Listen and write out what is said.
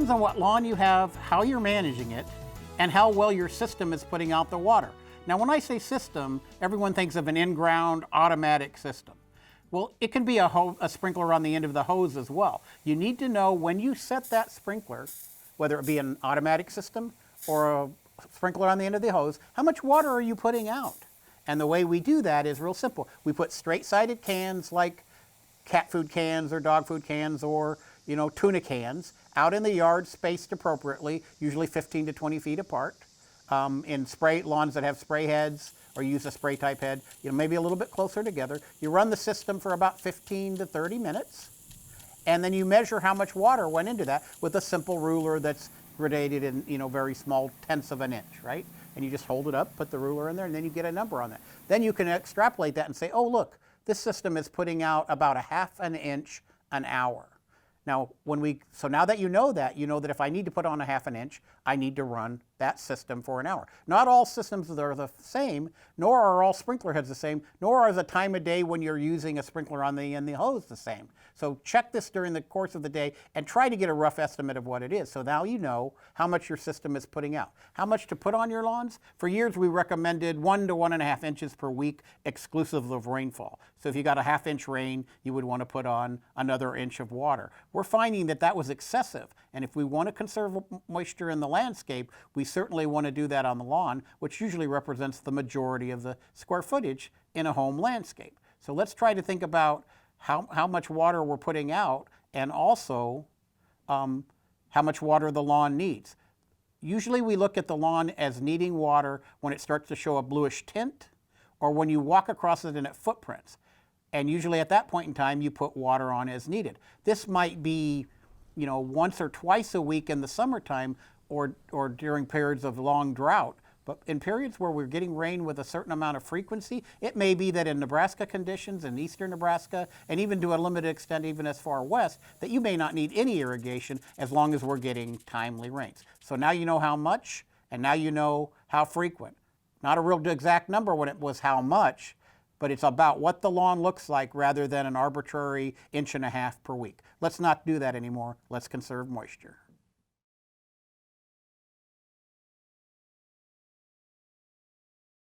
depends on what lawn you have, how you're managing it, and how well your system is putting out the water. Now, when I say system, everyone thinks of an in-ground automatic system. Well, it can be a sprinkler on the end of the hose as well. You need to know when you set that sprinkler, whether it be an automatic system or a sprinkler on the end of the hose, how much water are you putting out? And the way we do that is real simple. We put straight-sided cans like cat food cans or dog food cans or tuna cans out in the yard, spaced appropriately, usually 15 to 20 feet apart. In lawns that have spray heads or use a spray type head, maybe a little bit closer together. You run the system for about 15 to 30 minutes, and then you measure how much water went into that with a simple ruler that's gradated in very small tenths of an inch, right? And you just hold it up, put the ruler in there, and then you get a number on that. Then you can extrapolate that and say, oh, look, this system is putting out about a half an inch an hour. Now, so now that you know that if I need to put on a half an inch, I need to run that system for an hour. Not all systems are the same, nor are all sprinkler heads the same, nor are the time of day when you're using a sprinkler on the end of the hose the same. So check this during the course of the day and try to get a rough estimate of what it is. So now you know how much your system is putting out. How much to put on your lawns? For years we recommended 1 to 1.5 inches per week exclusive of rainfall. So if you got a half-inch rain, you would want to put on another inch of water. We're finding that was excessive, and if we want to conserve moisture in the landscape, we certainly want to do that on the lawn, which usually represents the majority of the square footage in a home landscape. So let's try to think about how much water we're putting out, and also how much water the lawn needs. Usually we look at the lawn as needing water when it starts to show a bluish tint, or when you walk across it and it footprints. And usually at that point in time, you put water on as needed. This might be, once or twice a week in the summertime or during periods of long drought. But in periods where we're getting rain with a certain amount of frequency, it may be that in Nebraska conditions, in eastern Nebraska, and even to a limited extent even as far west, that you may not need any irrigation as long as we're getting timely rains. So now you know how much, and now you know how frequent. Not a real exact number when it was how much, but it's about what the lawn looks like rather than an arbitrary 1.5 inches per week. Let's not do that anymore. Let's conserve moisture.